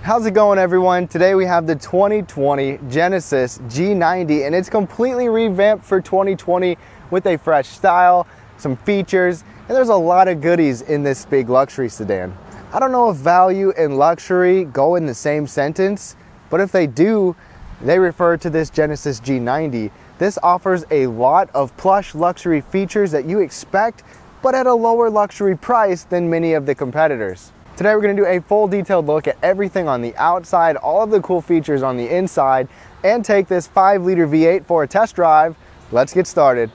How's it going, everyone? Today we have the 2020 Genesis G90 and it's completely revamped for 2020 with a fresh style, some features, and there's a lot of goodies in this big luxury sedan. I don't know if value and luxury go in the same sentence, but if they do, they refer to this Genesis G90. This offers a lot of plush luxury features that you expect, but at a lower luxury price than many of the competitors. Today we're going to do a full detailed look at everything on the outside, all of the cool features on the inside, and take this 5-liter V8 for a test drive. Let's get started.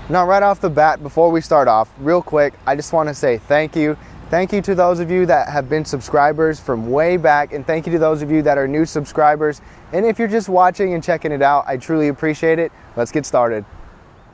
Now, right off the bat, before we start off, real quick, I just want to say thank you. Thank you to those of you that have been subscribers from way back, and thank you to those of you that are new subscribers. And if you're just watching and checking it out, I truly appreciate it. Let's get started.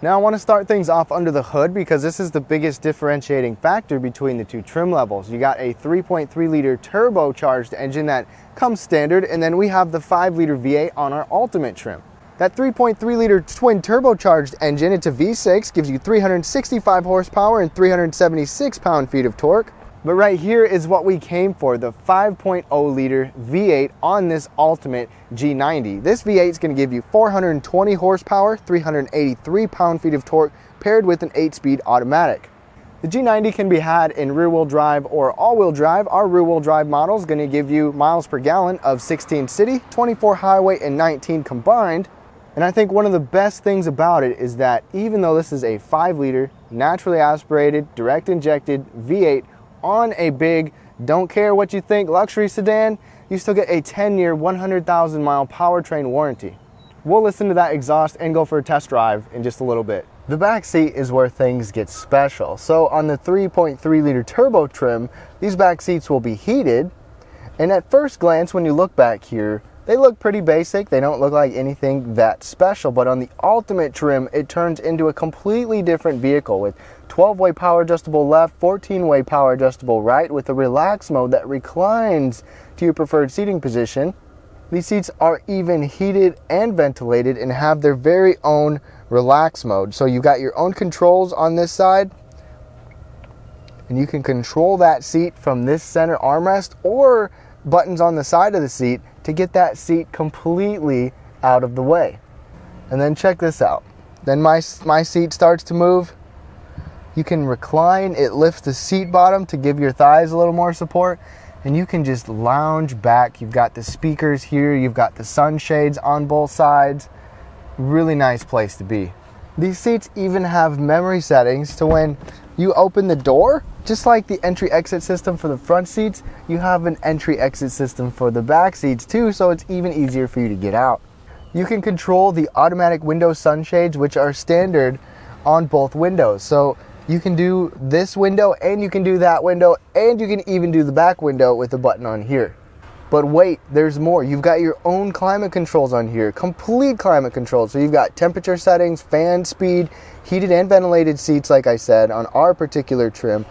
Now, I want to start things off under the hood because this is the biggest differentiating factor between the two trim levels. You got a 3.3-liter turbocharged engine that comes standard, and then we have the 5-liter V8 on our Ultimate trim. That 3.3-liter twin turbocharged engine, it's a V6, gives you 365 horsepower and 376 pound-feet of torque. But right here is what we came for, the 5.0-liter V8 on this Ultimate G90. This V8 is going to give you 420 horsepower, 383 pound-feet of torque, paired with an 8-speed automatic. The G90 can be had in rear-wheel drive or all-wheel drive. Our rear-wheel drive model is going to give you miles per gallon of 16 city, 24 highway, and 19 combined. And I think one of the best things about it is that even though this is a 5-liter, naturally aspirated, direct-injected V8, on a big, don't care what you think, luxury sedan, you still get a 10-year, 100,000-mile powertrain warranty. We'll listen to that exhaust and go for a test drive in just a little bit. The back seat is where things get special. So on the 3.3-liter turbo trim, these back seats will be heated. And at first glance, when you look back here, they look pretty basic. They don't look like anything that special. But on the Ultimate trim, it turns into a completely different vehicle with 12-way power adjustable left, 14-way power adjustable right, with a relax mode that reclines to your preferred seating position. These seats are even heated and ventilated and have their very own relax mode. So you've got your own controls on this side, and you can control that seat from this center armrest or buttons on the side of the seat to get that seat completely out of the way. And then check this out. Then my seat starts to move. You can recline, it lifts the seat bottom to give your thighs a little more support, and you can just lounge back. You've got the speakers here, you've got the sunshades on both sides. Really nice place to be. These seats even have memory settings to when you open the door, just like the entry-exit system for the front seats, you have an entry-exit system for the back seats too, so it's even easier for you to get out. You can control the automatic window sunshades, which are standard on both windows. So you can do this window and you can do that window, and you can even do the back window with a button on here. But wait, there's more. You've got your own climate controls on here, complete climate controls. So you've got temperature settings, fan speed, heated and ventilated seats, like I said, on our particular trim.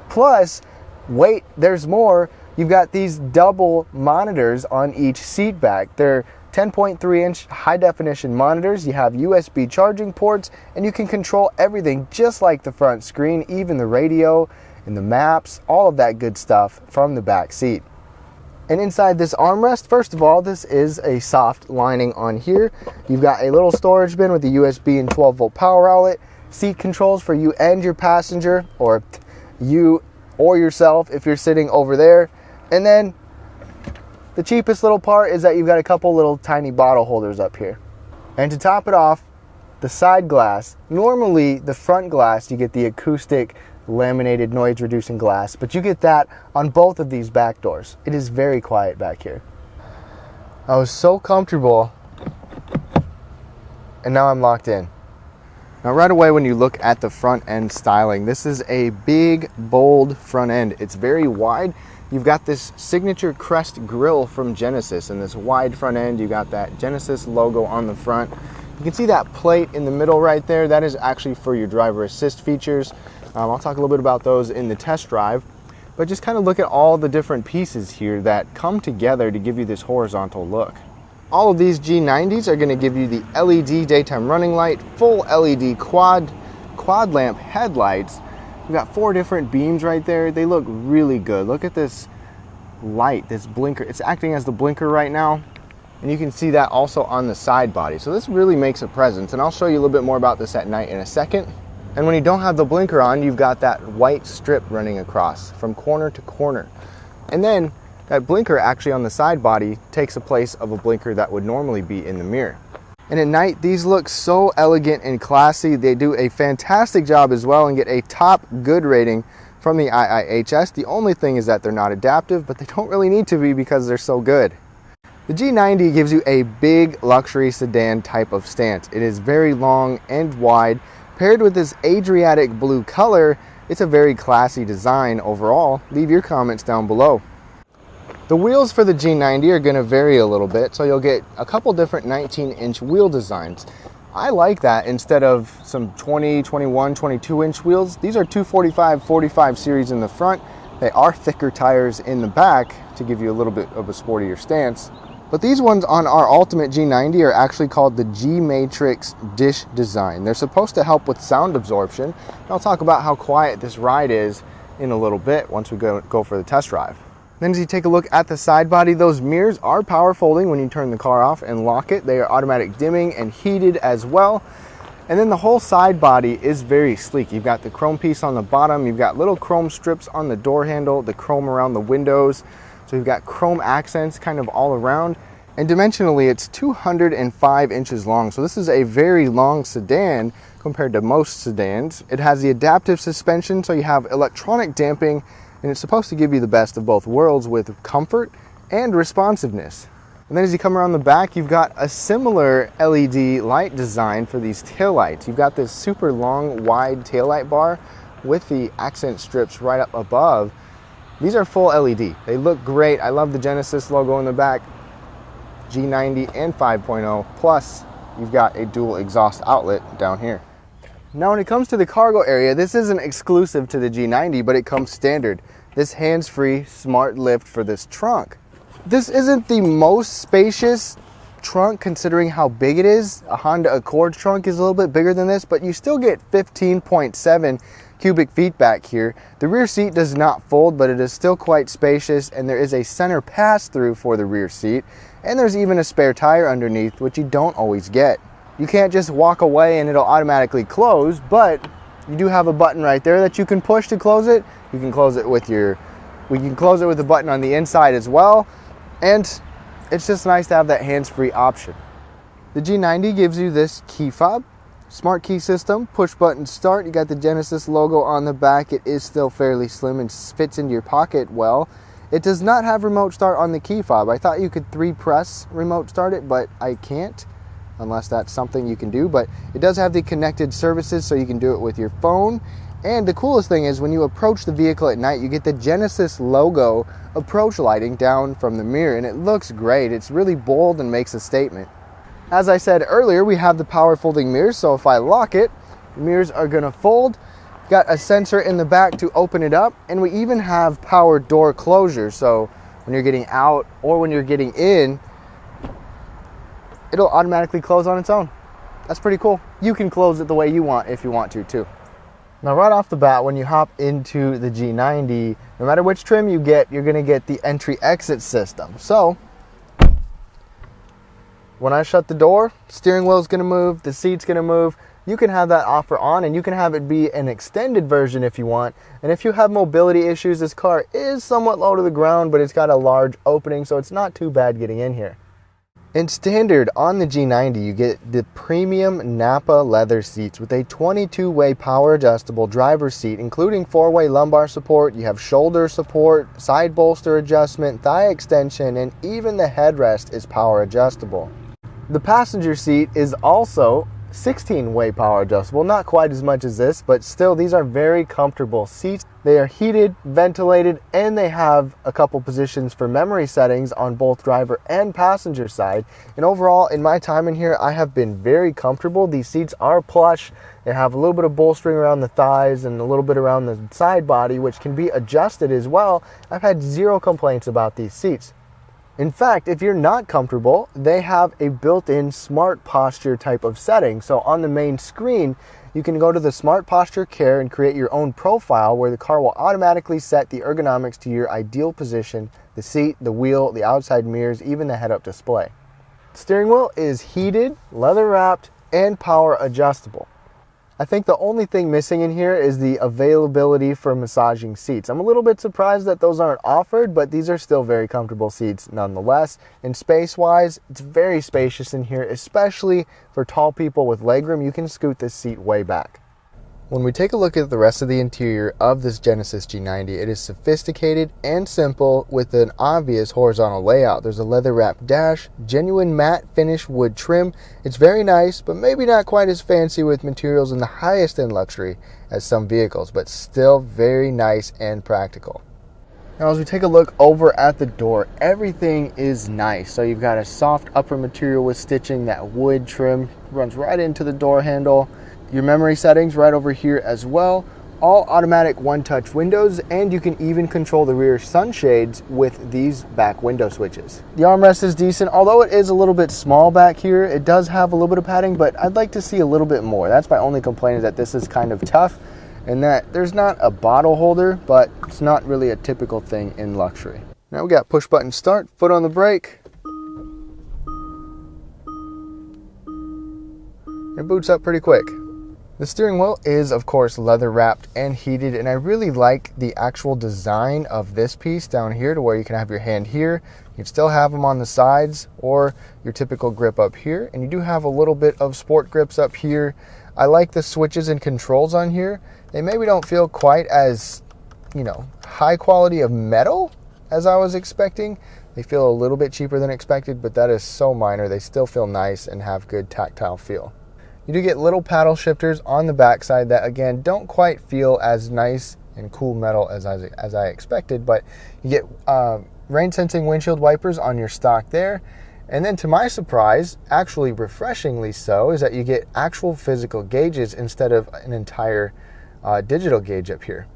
Plus, wait, there's more. You've got these double monitors on each seat back. They're 10.3-inch high-definition monitors. You have USB charging ports, and you can control everything just like the front screen, even the radio and the maps, all of that good stuff from the back seat. And inside this armrest, first of all, this is a soft lining on here. You've got a little storage bin with a USB and 12-volt power outlet, seat controls for you and your passenger, or you or yourself if you're sitting over there. And then the cheapest little part is that you've got a couple little tiny bottle holders up here. And to top it off, the side glass. Normally the front glass, you get the acoustic laminated noise reducing glass, but you get that on both of these back doors. It is very quiet back here. I was so comfortable, and now I'm locked in. Now right away, when you look at the front end styling, this is a big, bold front end. It's very wide. You've got this signature crest grille from Genesis, and this wide front end. You got that Genesis logo on the front. You can see that plate in the middle right there. That is actually for your driver assist features. I'll talk a little bit about those in the test drive, but just kind of look at all the different pieces here that come together to give you this horizontal look. All of these G90s are going to give you the LED daytime running light, full LED quad lamp headlights. We've got 4 different beams right there. They look really good. Look at this light, this blinker. It's acting as the blinker right now. And you can see that also on the side body. So this really makes a presence. And I'll show you a little bit more about this at night in a second. And when you don't have the blinker on, you've got that white strip running across from corner to corner. And then that blinker actually on the side body takes the place of a blinker that would normally be in the mirror. And at night, these look so elegant and classy. They do a fantastic job as well and get a top good rating from the IIHS. The only thing is that they're not adaptive, but they don't really need to be because they're so good. The G90 gives you a big luxury sedan type of stance. It is very long and wide. Paired with this Adriatic blue color, it's a very classy design overall. Leave your comments down below. The wheels for the G90 are going to vary a little bit, so you'll get a couple different 19-inch wheel designs. I like that instead of some 20, 21, 22-inch wheels. These are 245/45 series in the front. They are thicker tires in the back to give you a little bit of a sportier stance. But these ones on our Ultimate G90 are actually called the G-Matrix Dish Design. They're supposed to help with sound absorption. And I'll talk about how quiet this ride is in a little bit once we go for the test drive. Then as you take a look at the side body, those mirrors are power folding when you turn the car off and lock it. They are automatic dimming and heated as well. And then the whole side body is very sleek. You've got the chrome piece on the bottom. You've got little chrome strips on the door handle, the chrome around the windows. So you've got chrome accents kind of all around. And dimensionally, it's 205 inches long. So this is a very long sedan compared to most sedans. It has the adaptive suspension, so you have electronic damping, and it's supposed to give you the best of both worlds with comfort and responsiveness. And then as you come around the back, you've got a similar LED light design for these taillights. You've got this super long, wide taillight bar with the accent strips right up above. These are full LED. They look great. I love the Genesis logo in the back. G90 and 5.0, plus you've got a dual exhaust outlet down here. Now when it comes to the cargo area, this isn't exclusive to the G90, but it comes standard. This hands-free smart lift for this trunk. This isn't the most spacious trunk considering how big it is. A Honda Accord trunk is a little bit bigger than this, but you still get 15.7 cubic feet back here. The rear seat does not fold, but it is still quite spacious, and there is a center pass-through for the rear seat, and there's even a spare tire underneath, which you don't always get. You can't just walk away and it'll automatically close, but you do have a button right there that you can push to close it. You can close it with we can close it with the button on the inside as well, and it's just nice to have that hands-free option. The G90 gives you this key fob, smart key system, push button start. You got the Genesis logo on the back. It is still fairly slim and fits into your pocket well. It does not have remote start on the key fob. I thought you could 3-press remote start it, but I can't, unless that's something you can do. But it does have the connected services, so you can do it with your phone. And the coolest thing is when you approach the vehicle at night, you get the Genesis logo approach lighting down from the mirror, and it looks great. It's really bold and makes a statement. As I said earlier, we have the power folding mirrors, so if I lock it, the mirrors are gonna fold. Got a sensor in the back to open it up, and we even have power door closure, so when you're getting out or when you're getting in, it'll automatically close on its own. That's pretty cool. You can close it the way you want if you want to too. Now right off the bat, when you hop into the G90, no matter which trim you get, you're gonna get the entry-exit system. So when I shut the door, steering wheel's gonna move, the seat's gonna move. You can have that offer on, and you can have it be an extended version if you want. And if you have mobility issues, this car is somewhat low to the ground, but it's got a large opening, so it's not too bad getting in here. In standard on the G90, you get the premium Napa leather seats with a 22-way power adjustable driver's seat, including 4-way lumbar support. You have shoulder support, side bolster adjustment, thigh extension, and even the headrest is power adjustable. The passenger seat is also 16-way power adjustable, not quite as much as this, but still these are very comfortable seats. They are heated, ventilated, and they have a couple positions for memory settings on both driver and passenger side. And overall, in my time in here, I have been very comfortable. These seats are plush. They have a little bit of bolstering around the thighs and a little bit around the side body, which can be adjusted as well. I've had zero complaints about these seats. In fact, if you're not comfortable, they have a built-in smart posture type of setting. So on the main screen, you can go to the smart posture care and create your own profile where the car will automatically set the ergonomics to your ideal position, the seat, the wheel, the outside mirrors, even the head-up display. Steering wheel is heated, leather wrapped, and power adjustable. I think the only thing missing in here is the availability for massaging seats. I'm a little bit surprised that those aren't offered, but these are still very comfortable seats nonetheless. And space-wise, it's very spacious in here, especially for tall people with legroom. You can scoot this seat way back. When we take a look at the rest of the interior of this Genesis G90, it is sophisticated and simple with an obvious horizontal layout. There's a leather-wrapped dash, genuine matte finish wood trim. It's very nice, but maybe not quite as fancy with materials in the highest end luxury as some vehicles, but still very nice and practical. Now as we take a look over at the door, everything is nice. So you've got a soft upper material with stitching, that wood trim runs right into the door handle. Your memory settings right over here as well. All automatic one-touch windows, and you can even control the rear sunshades with these back window switches. The armrest is decent, although it is a little bit small back here. It does have a little bit of padding, but I'd like to see a little bit more. That's my only complaint, is that this is kind of tough, and that there's not a bottle holder, but it's not really a typical thing in luxury. Now we got push button start, foot on the brake. It boots up pretty quick. The steering wheel is, of course, leather wrapped and heated, and I really like the actual design of this piece down here to where you can have your hand here. You can still have them on the sides or your typical grip up here, and you do have a little bit of sport grips up here. I like the switches and controls on here. They maybe don't feel quite as, high quality of metal as I was expecting. They feel a little bit cheaper than expected, but that is so minor. They still feel nice and have good tactile feel. You do get little paddle shifters on the backside that, again, don't quite feel as nice and cool metal as I expected, but you get rain-sensing windshield wipers on your stock there. And then to my surprise, actually refreshingly so, is that you get actual physical gauges instead of an entire digital gauge up here.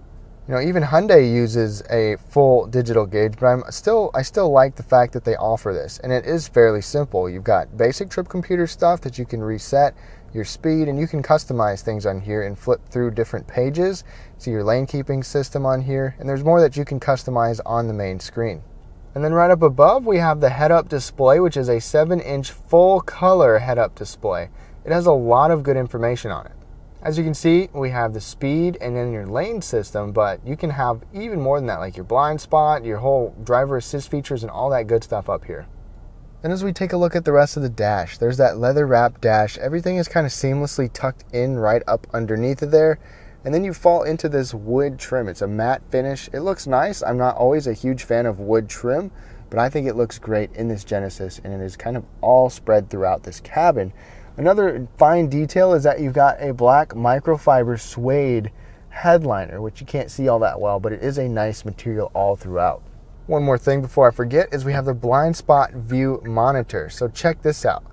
Even Hyundai uses a full digital gauge, but I still like the fact that they offer this, and it is fairly simple. You've got basic trip computer stuff that you can reset your speed, and you can customize things on here and flip through different pages. See your lane keeping system on here, and there's more that you can customize on the main screen. And then right up above, we have the head-up display, which is a 7-inch full-color head-up display. It has a lot of good information on it. As you can see, we have the speed and then your lane system, but you can have even more than that, like your blind spot, your whole driver assist features, and all that good stuff up here. And as we take a look at the rest of the dash, there's that leather wrapped dash. Everything is kind of seamlessly tucked in right up underneath of there. And then you fall into this wood trim. It's a matte finish. It looks nice. I'm not always a huge fan of wood trim, but I think it looks great in this Genesis, and it is kind of all spread throughout this cabin. Another fine detail is that you've got a black microfiber suede headliner, which you can't see all that well, but it is a nice material all throughout. One more thing before I forget is we have the blind spot view monitor. So check this out.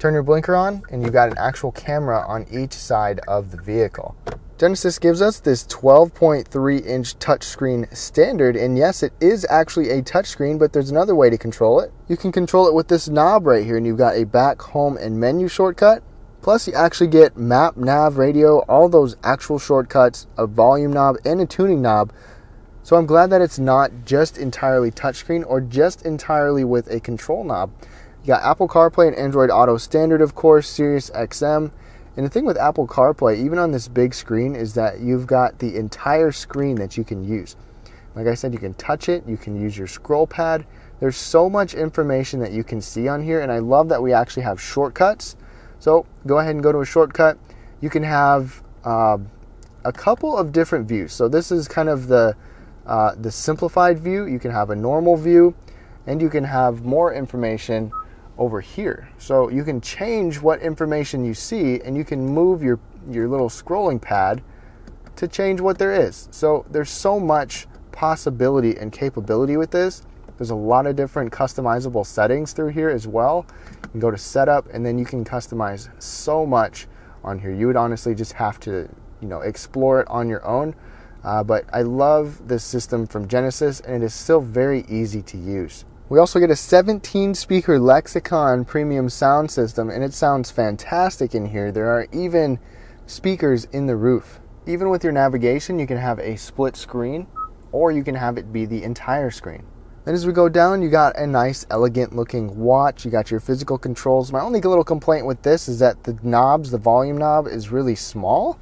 Turn your blinker on, and you've got an actual camera on each side of the vehicle. Genesis gives us this 12.3-inch touchscreen standard, and yes, it is actually a touchscreen, but there's another way to control it. You can control it with this knob right here, and you've got a back, home, and menu shortcut. Plus, you actually get map, nav, radio, all those actual shortcuts, a volume knob, and a tuning knob. So I'm glad that it's not just entirely touchscreen or just entirely with a control knob. You got Apple CarPlay and Android Auto standard, of course, Sirius XM. And the thing with Apple CarPlay, even on this big screen, is that you've got the entire screen that you can use. Like I said, you can touch it, you can use your scroll pad. There's so much information that you can see on here, and I love that we actually have shortcuts. So go ahead and go to a shortcut. You can have a couple of different views. So this is kind of the simplified view. You can have a normal view, and you can have more information over here. So you can change what information you see, and you can move your little scrolling pad to change what there is. So there's so much possibility and capability with this. There's a lot of different customizable settings through here as well. You can go to setup, and then you can customize so much on here. You would honestly just have to, explore it on your own. But I love this system from Genesis, and it is still very easy to use. We also get a 17 speaker Lexicon premium sound system, and it sounds fantastic in here. There are even speakers in the roof. Even with your navigation, you can have a split screen, or you can have it be the entire screen. Then as we go down, you got a nice elegant looking watch. You got your physical controls. My only little complaint with this is that the knobs, the volume knob, is really small,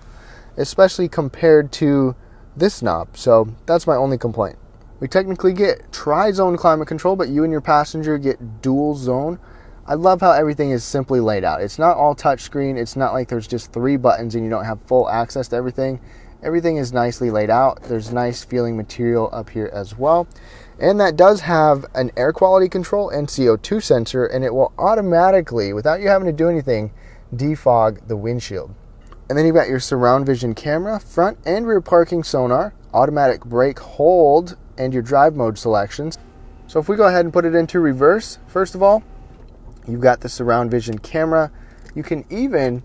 especially compared to this knob. So that's my only complaint. We technically get tri-zone climate control, but you and your passenger get dual zone. I love how everything is simply laid out. It's not all touchscreen. It's not like there's just 3 buttons and you don't have full access to everything. Everything is nicely laid out. There's nice feeling material up here as well. And that does have an air quality control and CO2 sensor, and it will automatically, without you having to do anything, defog the windshield. And then you've got your surround vision camera, front and rear parking sonar, automatic brake hold, and your drive mode selections. So if we go ahead and put it into reverse, first of all, you've got the surround vision camera. You can even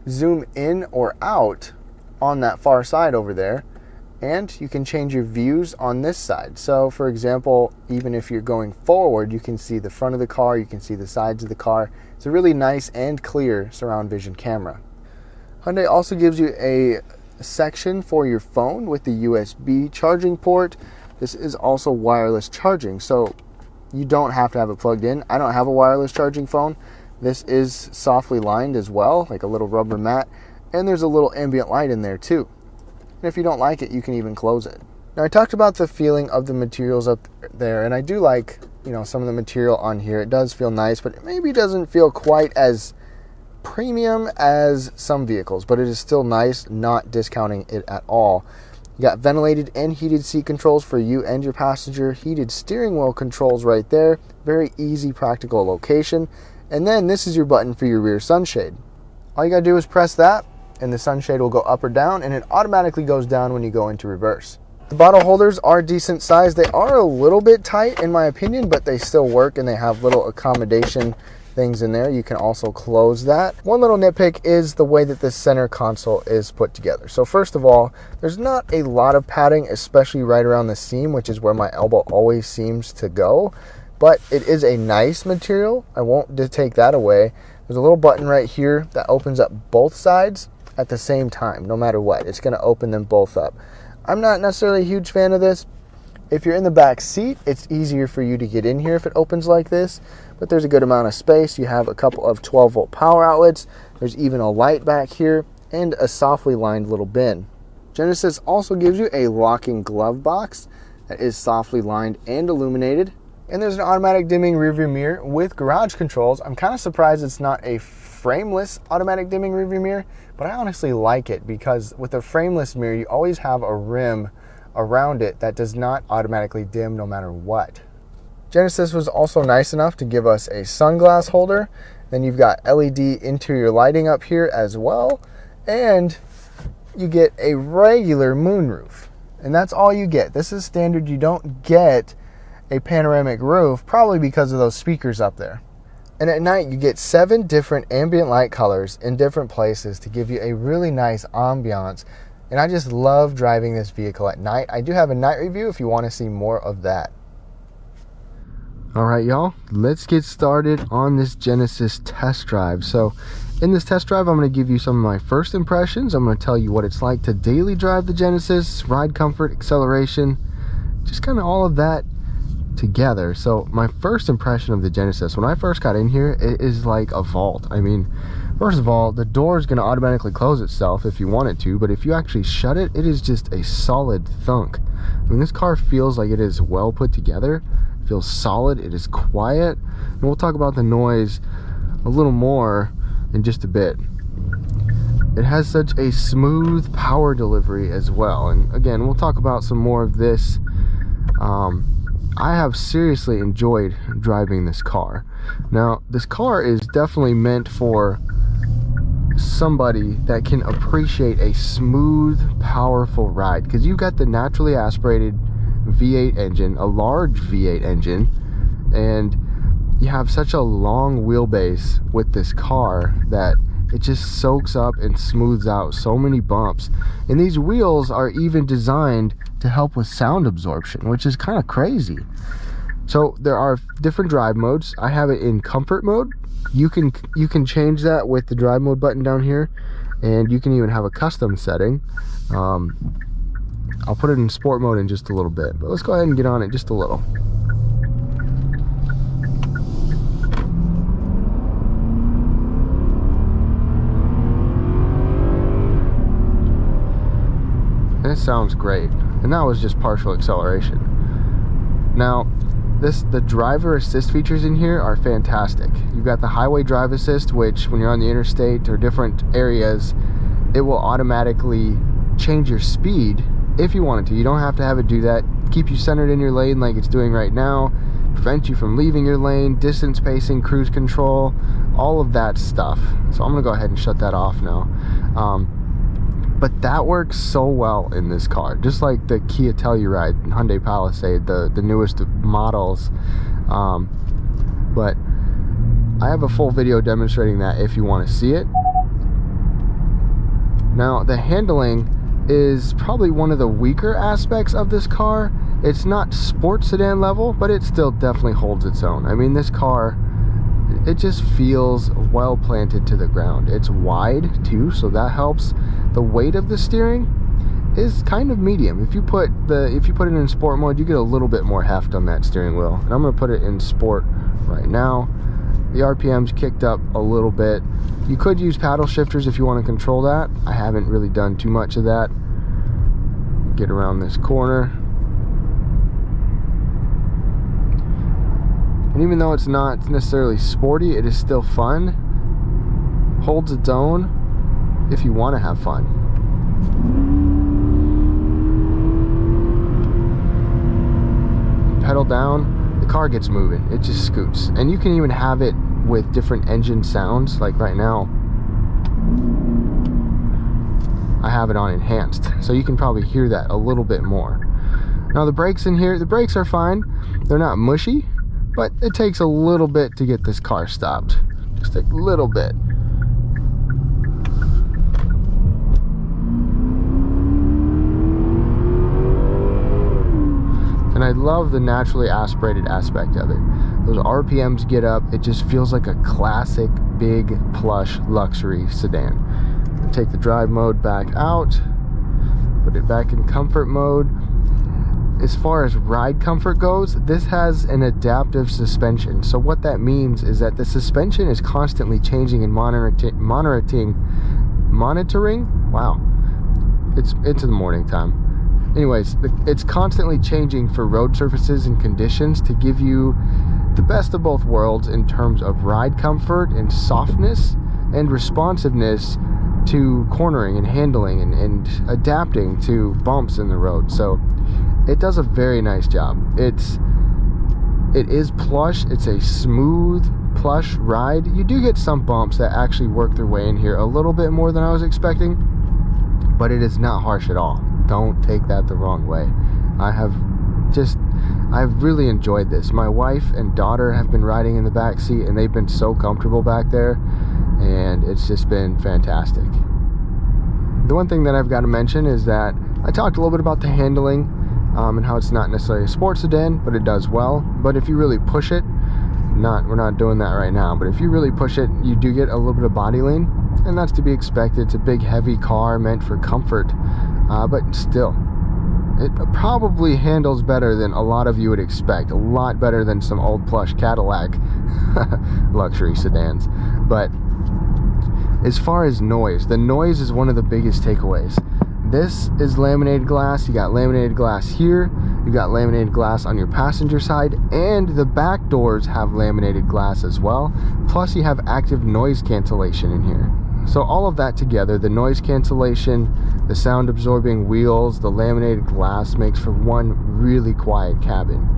zoom in or out on that far side over there, and you can change your views on this side. So for example, even if you're going forward, you can see the front of the car, you can see the sides of the car. It's a really nice and clear surround vision camera. Hyundai also gives you a section for your phone with the USB charging port. This is also wireless charging, so you don't have to have it plugged in. I don't have a wireless charging phone. This is softly lined as well, like a little rubber mat, and there's a little ambient light in there too. And if you don't like it, you can even close it. Now I talked about the feeling of the materials up there, and I do like, some of the material on here. It does feel nice, but it maybe doesn't feel quite as premium as some vehicles, but it is still nice, not discounting it at all. You got ventilated and heated seat controls for you and your passenger, heated steering wheel controls right there, very easy, practical location. And then this is your button for your rear sunshade. All you gotta do is press that, and the sunshade will go up or down, and it automatically goes down when you go into reverse. The bottle holders are decent size. They are a little bit tight in my opinion, but they still work, and they have little accommodation things in there. You can also close that. One little nitpick is the way that this center console is put together. So first of all, there's not a lot of padding, especially right around the seam, which is where my elbow always seems to go, but it is a nice material. I won't take that away. There's a little button right here that opens up both sides at the same time. No matter what, it's going to open them both up. I'm not necessarily a huge fan of this. If you're in the back seat, it's easier for you to get in here if it opens like this, but there's a good amount of space. You have a couple of 12-volt power outlets. There's even a light back here and a softly lined little bin. Genesis also gives you a locking glove box that is softly lined and illuminated. And there's an automatic dimming rearview mirror with garage controls. I'm kind of surprised it's not a frameless automatic dimming rearview mirror, but I honestly like it because with a frameless mirror, you always have a rim around it that does not automatically dim no matter what. Genesis was also nice enough to give us a sunglass holder. Then you've got LED interior lighting up here as well, and you get a regular moonroof, and that's all you get. This is standard. You don't get a panoramic roof, probably because of those speakers up there. And at night you get 7 different ambient light colors in different places to give you a really nice ambiance. And I just love driving this vehicle at night. I do have a night review if you want to see more of that. Alright y'all, let's get started on this Genesis test drive. So in this test drive, I'm going to give you some of my first impressions. I'm going to tell you what it's like to daily drive the Genesis, ride comfort, acceleration, just kind of all of that together. So my first impression of the Genesis, when I first got in here, it is like a vault. I mean, first of all, the door is going to automatically close itself if you want it to, but if you actually shut it, it is just a solid thunk. I mean, this car feels like it is well put together. It feels solid. It is quiet. And we'll talk about the noise a little more in just a bit. It has such a smooth power delivery as well. And again, we'll talk about some more of this. I have seriously enjoyed driving this car. Now, this car is definitely meant for somebody that can appreciate a smooth, powerful ride, because you've got the naturally aspirated V8 engine, a large V8 engine, and you have such a long wheelbase with this car that it just soaks up and smooths out so many bumps. And these wheels are even designed to help with sound absorption, which is kind of crazy. So there are different drive modes. I have it in comfort mode. You can change that with the drive mode button down here, and you can even have a custom setting. I'll put it in sport mode in just a little bit, but let's go ahead and get on it just a little. And it sounds great, and that was just partial acceleration. Now the driver assist features in here are fantastic. You've got the highway drive assist, which when you're on the interstate or different areas, it will automatically change your speed if you want it to. You don't have to have it do that. Keep you centered in your lane like it's doing right now, prevent you from leaving your lane, distance pacing, cruise control, all of that stuff. So I'm gonna go ahead and shut that off now. But that works so well in this car, just like the Kia Telluride and Hyundai Palisade, the newest models. But I have a full video demonstrating that if you want to see it. Now, the handling is probably one of the weaker aspects of this car. It's not sports sedan level, but it still definitely holds its own. I mean, this car, it just feels well planted to the ground. It's wide too, so that helps. The weight of the steering is kind of medium. If you put it in sport mode, you get a little bit more heft on that steering wheel. And I'm going to put it in sport right now. The RPM's kicked up a little bit. You could use paddle shifters if you want to control that. I haven't really done too much of that. Get around this corner. And even though it's not necessarily sporty, it is still fun. Holds its own if you want to have fun. Pedal down, the car gets moving. It just scoots. And you can even have it with different engine sounds. Like right now, I have it on enhanced, so you can probably hear that a little bit more. Now the brakes in here, the brakes are fine. They're not mushy, but it takes a little bit to get this car stopped. Just a little bit. And I love the naturally aspirated aspect of it. Those RPMs get up, it just feels like a classic big plush luxury sedan. I'll take the drive mode back out, put it back in comfort mode. As far as ride comfort goes, this has an adaptive suspension. So what that means is that the suspension is constantly changing and monitoring. Wow, it's in the morning time. Anyways, it's constantly changing for road surfaces and conditions to give you the best of both worlds in terms of ride comfort and softness and responsiveness to cornering and handling and adapting to bumps in the road. So it does a very nice job. It is plush. It's a smooth plush ride. You do get some bumps that actually work their way in here a little bit more than I was expecting, but it is not harsh at all. Don't take that the wrong way. I've really enjoyed this. My wife and daughter have been riding in the back seat, and they've been so comfortable back there, and it's just been fantastic. The one thing that I've got to mention is that I talked a little bit about the handling and how it's not necessarily a sports sedan, but it does well. But if you really push it, we're not doing that right now, but if you really push it, you do get a little bit of body lean, and that's to be expected. It's a big heavy car meant for comfort, but still, it probably handles better than a lot of you would expect. A lot better than some old plush Cadillac luxury sedans. But as far as noise, the noise is one of the biggest takeaways. This is laminated glass. You got laminated glass here. You got laminated glass on your passenger side, and the back doors have laminated glass as well. Plus you have active noise cancellation in here. So all of that together, the noise cancellation, the sound absorbing wheels, the laminated glass, makes for one really quiet cabin.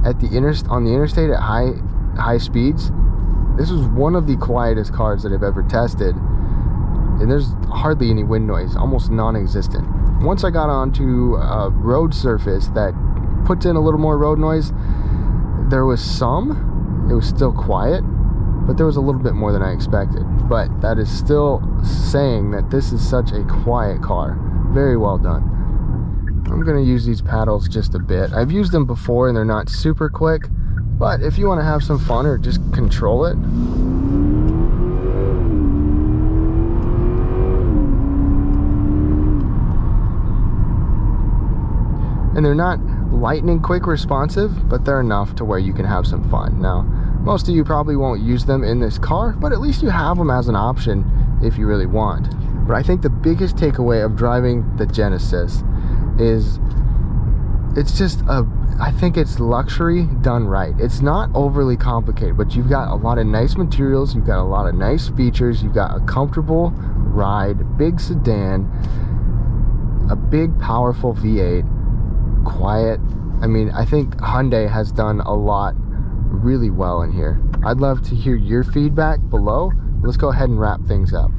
On the interstate at high speeds, this was one of the quietest cars that I've ever tested, and there's hardly any wind noise, almost non-existent. Once I got onto a road surface that puts in a little more road noise, there was some. It was still quiet, but there was a little bit more than I expected. But that is still saying that this is such a quiet car. Very well done. I'm going to use these paddles just a bit. I've used them before and they're not super quick, But if you want to have some fun or just control it, and they're not lightning quick responsive, but they're enough to where you can have some fun. Now, most of you probably won't use them in this car, but at least you have them as an option if you really want. But I think the biggest takeaway of driving the Genesis is I think it's luxury done right. It's not overly complicated, but you've got a lot of nice materials, you've got a lot of nice features, you've got a comfortable ride, big sedan, a big powerful V8, quiet. I mean, I think Hyundai has done a lot really well in here. I'd love to hear your feedback below. Let's go ahead and wrap things up.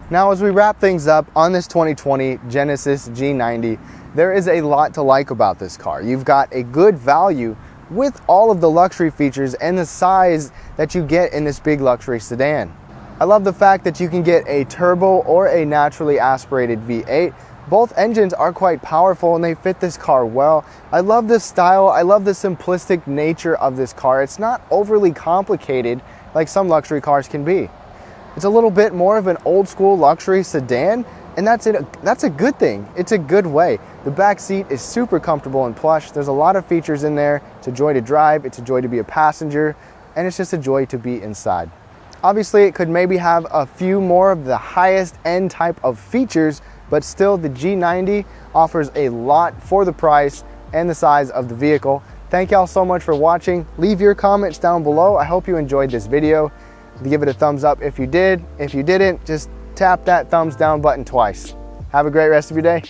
Now, as we wrap things up on this 2020 Genesis G90, there is a lot to like about this car. You've got a good value with all of the luxury features and the size that you get in this big luxury sedan. I love the fact that you can get a turbo or a naturally aspirated V8. Both engines are quite powerful and they fit this car well. I love the style, I love the simplistic nature of this car. It's not overly complicated like some luxury cars can be. It's a little bit more of an old school luxury sedan, and that's a good thing. It's a good way. The back seat is super comfortable and plush. There's a lot of features in there. It's a joy to drive, it's a joy to be a passenger, and it's just a joy to be inside. Obviously, it could maybe have a few more of the highest end type of features, but still the G90 offers a lot for the price and the size of the vehicle. Thank y'all so much for watching. Leave your comments down below. I hope you enjoyed this video. Give it a thumbs up if you did. If you didn't, just tap that thumbs down button twice. Have a great rest of your day.